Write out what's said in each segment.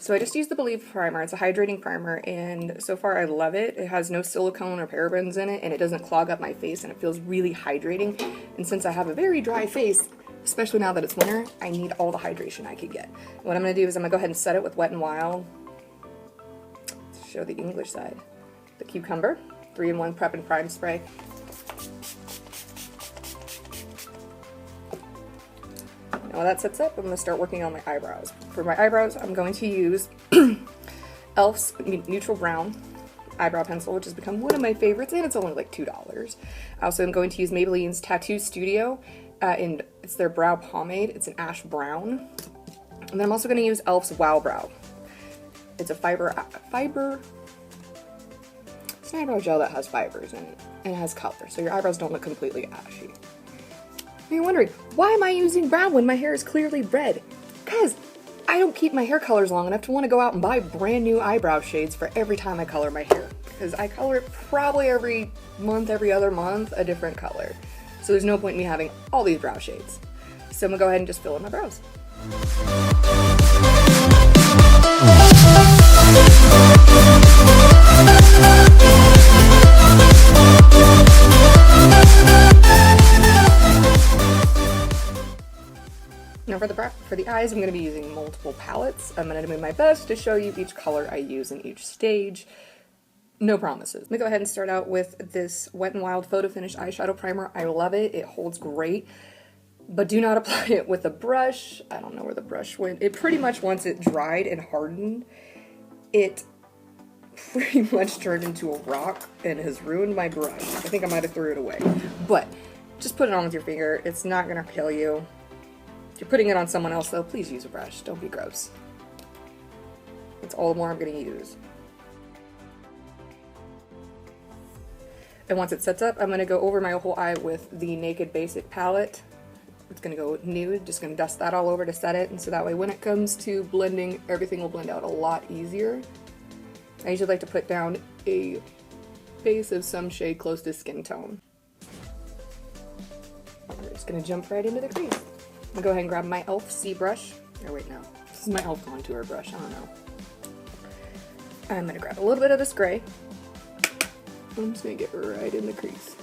So I just used the Believe primer. It's a hydrating primer, and so far I love it. It has no silicone or parabens in it, and it doesn't clog up my face, and it feels really hydrating. And since I have a very dry face, especially now that it's winter, I need all the hydration I could get. And what I'm going to do is I'm going to go ahead and set it with Wet n Wild. Let's show the English side. The Cucumber 3-in-1 Prep and Prime Spray. Now while that sets up, I'm going to start working on my eyebrows. For my eyebrows, I'm going to use e.l.f.'s Neutral Brown eyebrow pencil, which has become one of my favorites, and it's only like $2. I also am going to use Maybelline's Tattoo Studio, and it's their brow pomade. It's an ash brown. And then I'm also going to use e.l.f.'s Wow Brow. It's a it's an eyebrow gel that has fibers in it, and it has color, so your eyebrows don't look completely ashy. You're wondering, why am I using brown when my hair is clearly red? Because I don't keep my hair colors long enough to want to go out and buy brand new eyebrow shades for every time I color my hair. Because I color it probably every month, every other month, a different color. So there's no point in me having all these brow shades. So I'm going to go ahead and just fill in my brows. Now for the eyes, I'm going to be using multiple palettes. I'm going to do my best to show you each color I use in each stage. No promises. Let me go ahead and start out with this Wet n Wild Photo Finish Eyeshadow Primer. I love it. It holds great. But do not apply it with a brush. I don't know where the brush went. It pretty much, once it dried and hardened, it pretty much turned into a rock and has ruined my brush. I think I might have threw it away. But just put it on with your finger. It's not going to kill you. If you're putting it on someone else, though, please use a brush. Don't be gross. That's all the more I'm going to use. And once it sets up, I'm going to go over my whole eye with the Naked Basic palette. It's going to go nude. Just going to dust that all over to set it, and so that way when it comes to blending, everything will blend out a lot easier. I usually like to put down a base of some shade close to skin tone. We're just going to jump right into the crease. I'm going to go ahead and grab my e.l.f. C brush. Or wait, no. This is my e.l.f. contour brush. I don't know. I'm going to grab a little bit of this gray. I'm just going to get right in the crease.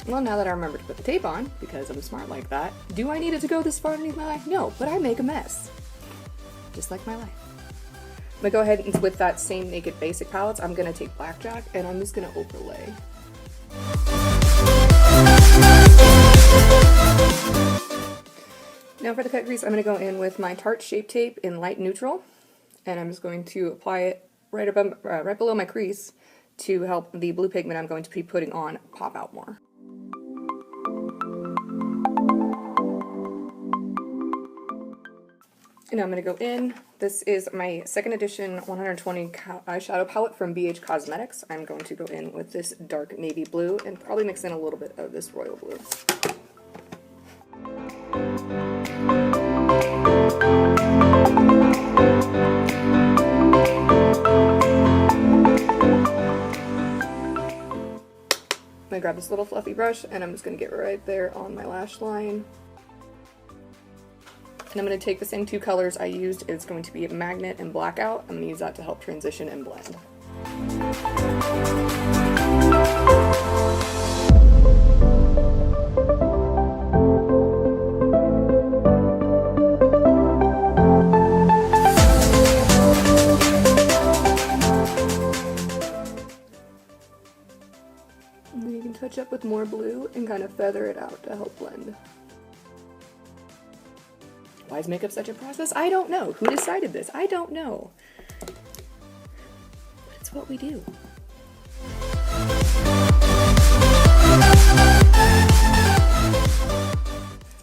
Well, now that I remember to put the tape on, because I'm smart like that, do I need it to go this far underneath my eye? No, but I make a mess. Just like my life. I'm going to go ahead and with that same Naked Basic palettes, I'm going to take Blackjack and I'm just going to overlay. Now for the cut crease, I'm going to go in with my Tarte Shape Tape in light neutral, and I'm just going to apply it right below my crease to help the blue pigment I'm going to be putting on pop out more. And now I'm going to go in. This is my second edition 120 eyeshadow palette from BH Cosmetics. I'm going to go in with this dark navy blue and probably mix in a little bit of this royal blue. I'm going to grab this little fluffy brush and I'm just going to get right there on my lash line. And I'm going to take the same two colors I used. It's going to be Magnet and Blackout. I'm going to use that to help transition and blend. And then you can touch up with more blue and kind of feather it out to help blend. Why is makeup such a process? I don't know. Who decided this? I don't know. But it's what we do.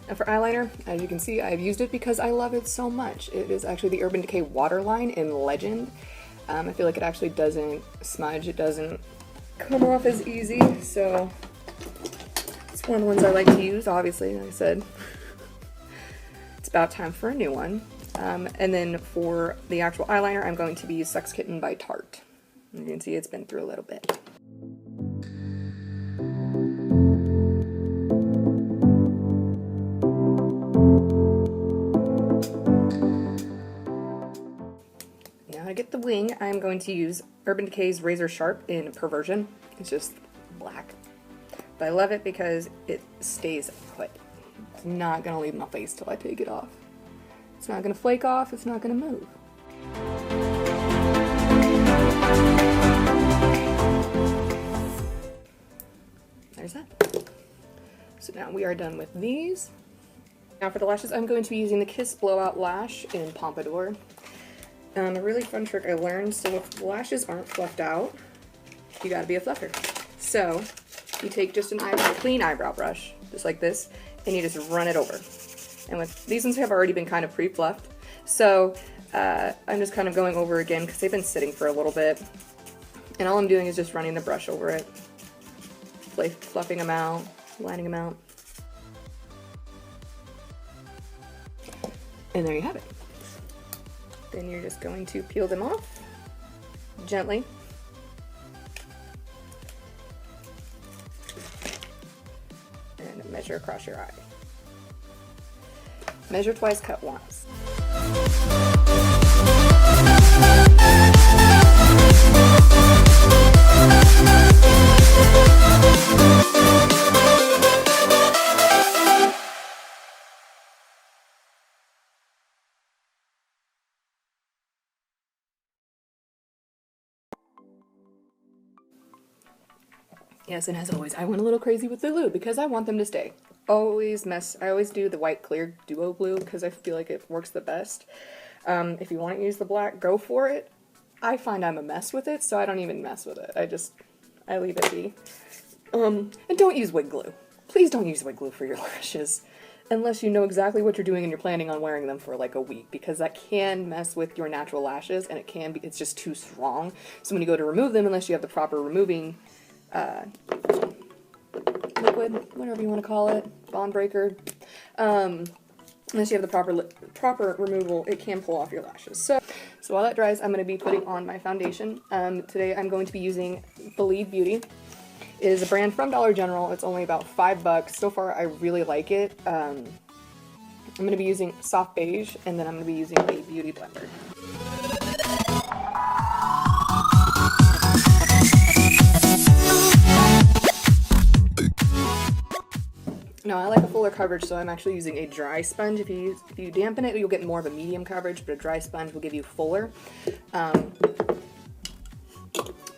Now for eyeliner, as you can see, I've used it because I love it so much. It is actually the Urban Decay Waterline in Legend. I feel like it actually doesn't smudge. It doesn't come off as easy, so it's one of the ones I like to use, obviously, like I said. It's about time for a new one. And then for the actual eyeliner, I'm going to be use Sex Kitten by Tarte. You can see it's been through a little bit. Now to get the wing, I'm going to use Urban Decay's Razor Sharp in Perversion. It's just black. But I love it because it stays put. It's not going to leave my face till I take it off. It's not going to flake off, it's not going to move. There's that. So now we are done with these. Now for the lashes, I'm going to be using the Kiss Blowout Lash in Pompadour. A really fun trick I learned, so if the lashes aren't fluffed out, you gotta be a fluffer. So you take just a clean eyebrow brush, just like this, and you just run it over. And with these ones have already been kind of pre-fluffed, so I'm just kind of going over again because they've been sitting for a little bit. And all I'm doing is just running the brush over it, fluffing them out, lining them out. And there you have it. Then you're just going to peel them off gently. And measure across your eye. Measure twice, cut once. Yes, and as always, I went a little crazy with the glue because I want them to stay. I always do the white clear duo glue because I feel like it works the best. If you want to use the black, go for it. I find I'm a mess with it, so I don't even mess with it. I leave it be. And don't use wig glue. Please don't use wig glue for your lashes. Unless you know exactly what you're doing and you're planning on wearing them for like a week, because that can mess with your natural lashes and it's just too strong. So when you go to remove them, unless you have the proper removing liquid, whatever you want to call it, bond breaker, unless you have the proper removal, it can pull off your lashes. So while that dries, I'm going to be putting on my foundation. Today I'm going to be using Believe Beauty. It is a brand from Dollar General. It's only about $5. So far I really like it. I'm going to be using Soft Beige, and then I'm going to be using a Beauty Blender. No, I like a fuller coverage, so I'm actually using a dry sponge. If you dampen it, you'll get more of a medium coverage, but a dry sponge will give you fuller.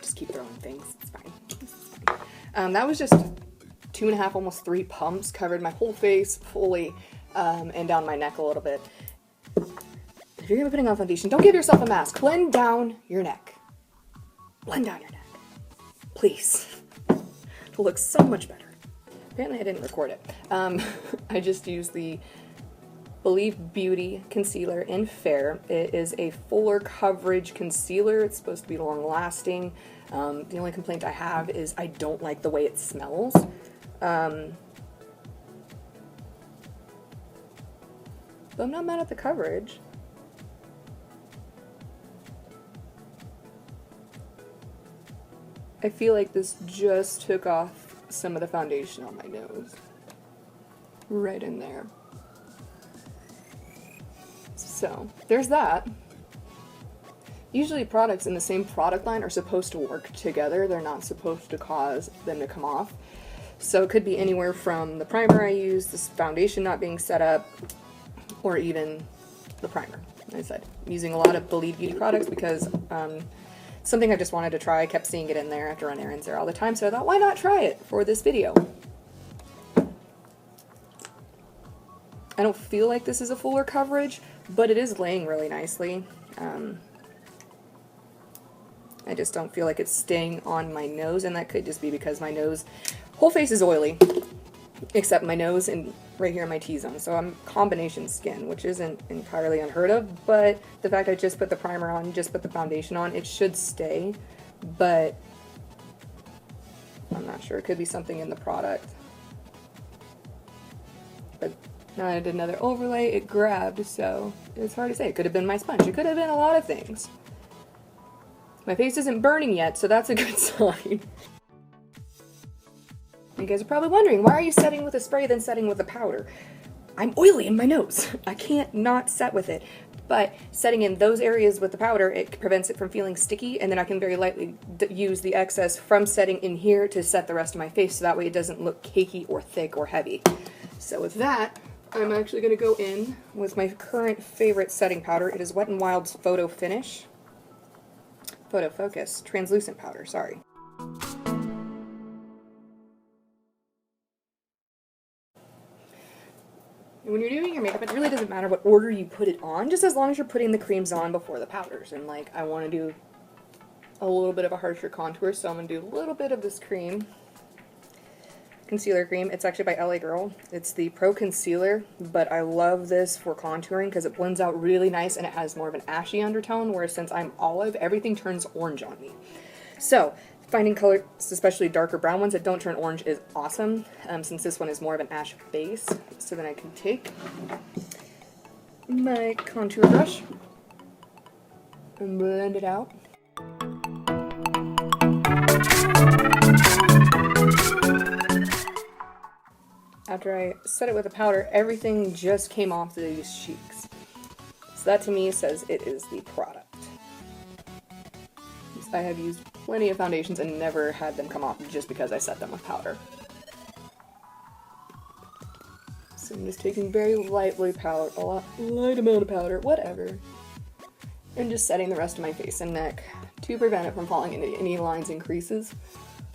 Just keep throwing things, it's fine. That was just 2.5, almost 3 pumps, covered my whole face fully, and down my neck a little bit. If you're gonna be putting on foundation, don't give yourself a mask. Blend down your neck. Blend down your neck. Please. It'll look so much better. Apparently I didn't record it. I just used the Believe Beauty Concealer in Fair. It is a fuller coverage concealer. It's supposed to be long lasting. The only complaint I have is I don't like the way it smells. But I'm not mad at the coverage. I feel like this just took off some of the foundation on my nose. Right in there. So, there's that. Usually products in the same product line are supposed to work together. They're not supposed to cause them to come off. So it could be anywhere from the primer I use, this foundation not being set up, or even the primer. Like I said, I'm using a lot of Believe Beauty products because something I just wanted to try. I kept seeing it in there after run errands there all the time, so I thought, why not try it for this video? I don't feel like this is a fuller coverage, but it is laying really nicely. I just don't feel like it's staying on my nose, and that could just be because my whole face is oily, except my nose and right here in my T-zone. So I'm combination skin, which isn't entirely unheard of, but the fact I just put the primer on, just put the foundation on, it should stay, but I'm not sure. It could be something in the product. But now I did another overlay, it grabbed, so it's hard to say. It could have been my sponge. It could have been a lot of things. My face isn't burning yet, so that's a good sign. You guys are probably wondering, why are you setting with a spray then setting with a powder? I'm oily in my nose. I can't not set with it. But setting in those areas with the powder, it prevents it from feeling sticky, and then I can very lightly use the excess from setting in here to set the rest of my face, so that way it doesn't look cakey or thick or heavy. So with that, I'm actually going to go in with my current favorite setting powder. It is Wet n Wild's Photo Focus, translucent powder, sorry. When you're doing your makeup, it really doesn't matter what order you put it on, just as long as you're putting the creams on before the powders. And like, I want to do a little bit of a harsher contour, so I'm going to do a little bit of this cream. Concealer cream. It's actually by LA Girl. It's the Pro Concealer, but I love this for contouring because it blends out really nice and it has more of an ashy undertone, whereas since I'm olive, everything turns orange on me. So, finding colors, especially darker brown ones that don't turn orange, is awesome, since this one is more of an ash base. So then I can take my contour brush and blend it out. After I set it with a powder, everything just came off these cheeks. So that to me says it is the product. I have used plenty of foundations and never had them come off just because I set them with powder. So I'm just taking very lightly powder, light amount of powder, whatever, and just setting the rest of my face and neck to prevent it from falling into any lines and creases.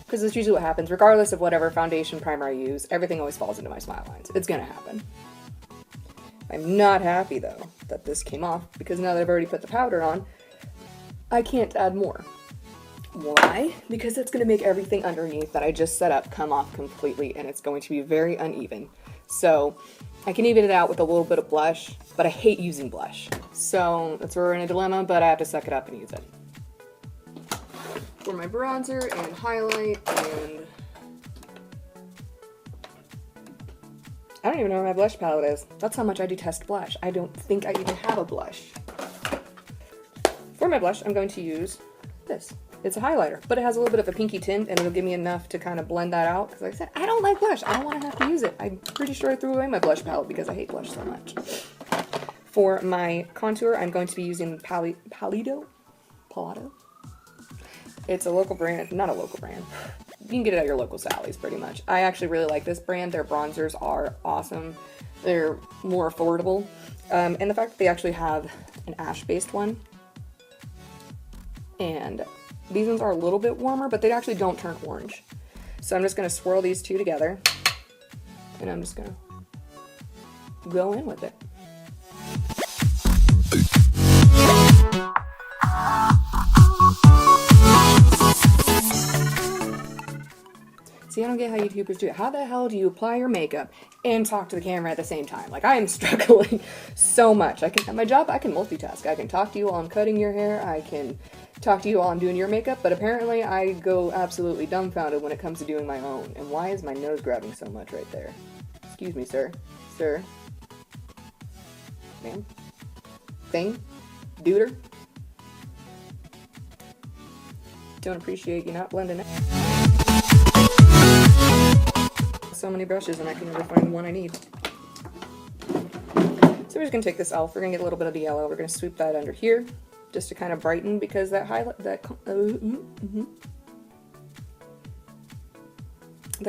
Because that's usually what happens, regardless of whatever foundation primer I use, everything always falls into my smile lines. It's gonna happen. I'm not happy though that this came off, because now that I've already put the powder on, I can't add more. Why? Because it's going to make everything underneath that I just set up come off completely, and it's going to be very uneven. So I can even it out with a little bit of blush, but I hate using blush. So that's where we're in a dilemma, but I have to suck it up and use it. For my bronzer and highlight, and I don't even know where my blush palette is. That's how much I detest blush. I don't think I even have a blush. For my blush, I'm going to use this. It's a highlighter, but it has a little bit of a pinky tint, and it'll give me enough to kind of blend that out, because like I said, I don't like blush. I don't want to have to use it. I'm pretty sure I threw away my blush palette because I hate blush so much. For my contour, I'm going to be using Pallado. It's a local brand, not a local brand. You can get it at your local Sally's pretty much. I actually really like this brand. Their bronzers are awesome. They're more affordable. And the fact that they actually have an ash-based one, and these ones are a little bit warmer, but they actually don't turn orange. So I'm just going to swirl these two together, and I'm just going to go in with it. See, I don't get how YouTubers do it. How the hell do you apply your makeup and talk to the camera at the same time? Like, I am struggling so much. At my job, I can multitask. I can talk to you while I'm cutting your hair. I can talk to you while I'm doing your makeup, but apparently I go absolutely dumbfounded when it comes to doing my own. And why is my nose grabbing so much right there? Excuse me, sir. Sir. Ma'am. Thing. Duder. Don't appreciate you not blending it. So many brushes and I can never find the one I need. So we're just going to take this elf. We're going to get a little bit of the yellow. We're going to sweep that under here just to kind of brighten, because that highlight, that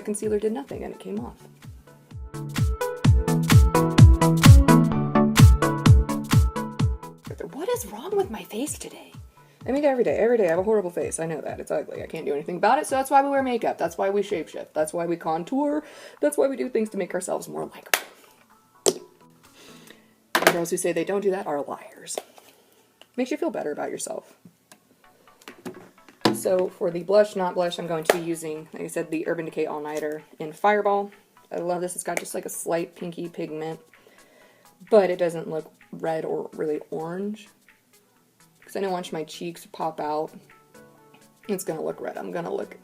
concealer did nothing and it came off. What is wrong with my face today? I mean, every day I have a horrible face. I know that. It's ugly. I can't do anything about it, so that's why we wear makeup. That's why we shapeshift. That's why we contour. That's why we do things to make ourselves more likable. And girls who say they don't do that are liars. Makes you feel better about yourself. So for the blush, not blush, I'm going to be using, like I said, the Urban Decay All Nighter in Fireball. I love this. It's got just like a slight pinky pigment, but it doesn't look red or really orange. Because I don't want my cheeks to pop out. It's going to look red. I'm going to look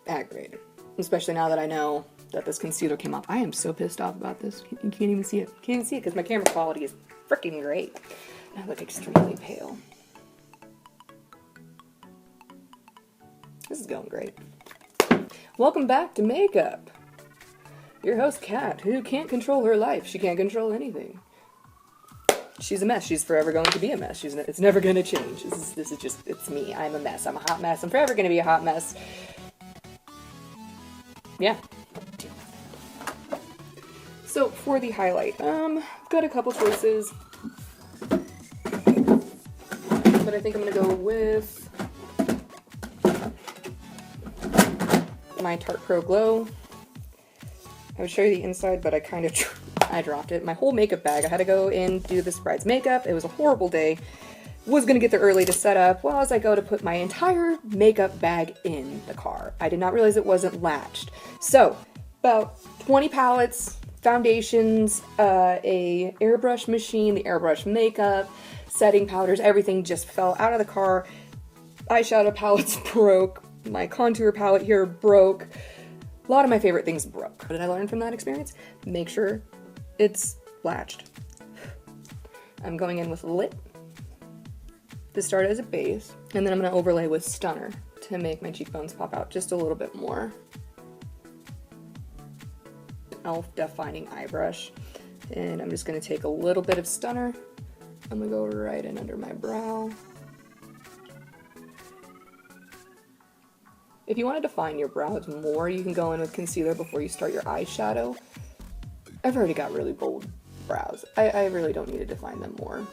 aggravated. Especially now that I know that this concealer came off. I am so pissed off about this. You can't even see it. Can't even see it because my camera quality is freaking great. I look extremely pale. going great. Welcome back to Makeup. Your host, Kat, who can't control her life. She can't control anything. She's a mess. She's forever going to be a mess. It's never going to change. This is just, it's me. I'm a mess. I'm a hot mess. I'm forever going to be a hot mess. Yeah. So, for the highlight, I've got a couple choices. But I think I'm going to go with my Tarte Pro Glow. I would show you the inside, but I kind of I dropped it. My whole makeup bag. I had to go in, do this bride's makeup. It was a horrible day. Was gonna get there early to set up. Well, as I go to put my entire makeup bag in the car, I did not realize it wasn't latched. So, about 20 palettes, foundations, a airbrush machine, the airbrush makeup, setting powders, everything just fell out of the car. Eyeshadow palettes broke. My contour palette here broke. A lot of my favorite things broke. What did I learn from that experience? Make sure it's latched. I'm going in with Lit to start as a base, and then I'm going to overlay with Stunner to make my cheekbones pop out just a little bit more. Elf defining eye brush, and I'm just going to take a little bit of Stunner. I'm going to go right in under my brow. If you want to define your brows more, you can go in with concealer before you start your eyeshadow. I've already got really bold brows. I really don't need to define them more.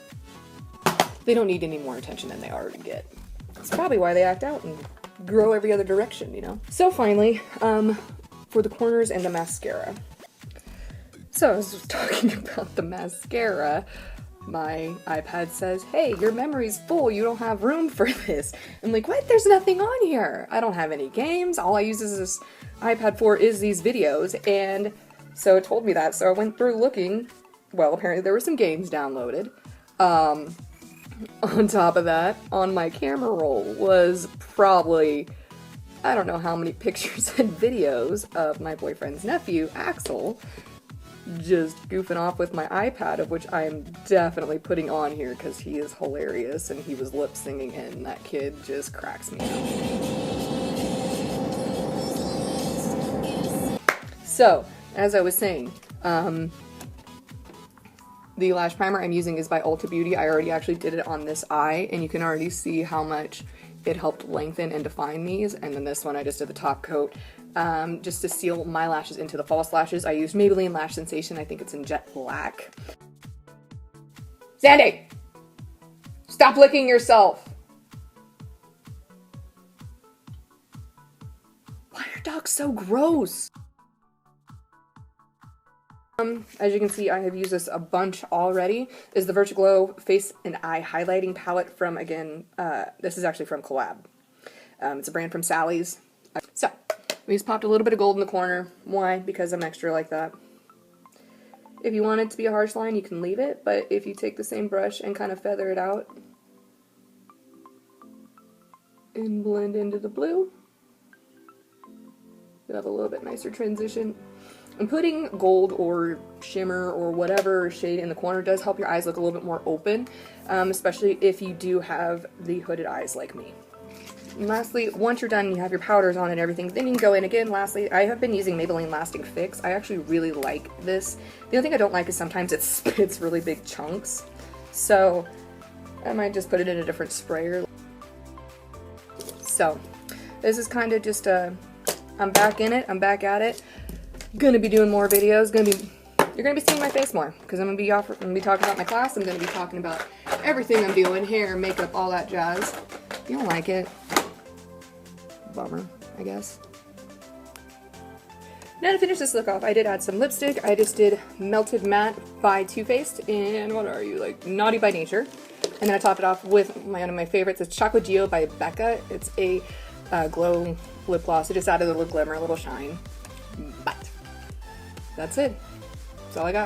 They don't need any more attention than they already get. That's probably why they act out and grow every other direction, you know? So finally, for the corners and the mascara. So I was just talking about the mascara. My iPad says, hey, your memory's full, you don't have room for this. I'm like, what? There's nothing on here. I don't have any games. All I use is this iPad for is these videos. And so it told me that. So I went through looking. Well, apparently there were some games downloaded. On top of that, on my camera roll was probably, I don't know how many pictures and videos of my boyfriend's nephew, Axel, just goofing off with my iPad, of which I am definitely putting on here because he is hilarious and he was lip singing and that kid just cracks me up. So, as I was saying, the lash primer I'm using is by Ulta Beauty. I already actually did it on this eye and you can already see how much it helped lengthen and define these. And then this one I just did the top coat. Just to seal my lashes into the false lashes, I used Maybelline Lash Sensation. I think it's in Jet Black. Sandy! Stop licking yourself! Why are dogs so gross? As you can see, I have used this a bunch already. This is the Vertiglow Face and Eye Highlighting Palette from, again, this is actually from Collab. It's a brand from Sally's. So, we just popped a little bit of gold in the corner. Why? Because I'm extra like that. If you want it to be a harsh line, you can leave it, but if you take the same brush and kind of feather it out and blend into the blue, you'll have a little bit nicer transition. And putting gold or shimmer or whatever shade in the corner does help your eyes look a little bit more open, especially if you do have the hooded eyes like me. And lastly, once you're done, you have your powders on and everything, then you can go in again. Lastly, I have been using Maybelline Lasting Fix. I actually really like this. The only thing I don't like is sometimes it spits really big chunks. So I might just put it in a different sprayer. So this is kind of just I'm back in it, I'm back at it. Gonna be doing more videos, you're gonna be seeing my face more, because I'm gonna be talking about my class, I'm gonna be talking about everything I'm doing, hair, makeup, all that jazz. If you don't like it, bummer, I guess. Now to finish this look off, I did add some lipstick. I just did Melted Matte by Too Faced, and what are you, like, Naughty by Nature. And then I topped it off with one of my favorites. It's Chocolate Geo by Becca. It's a glow lip gloss. I just added a little glimmer, a little shine. But that's it. That's all I got.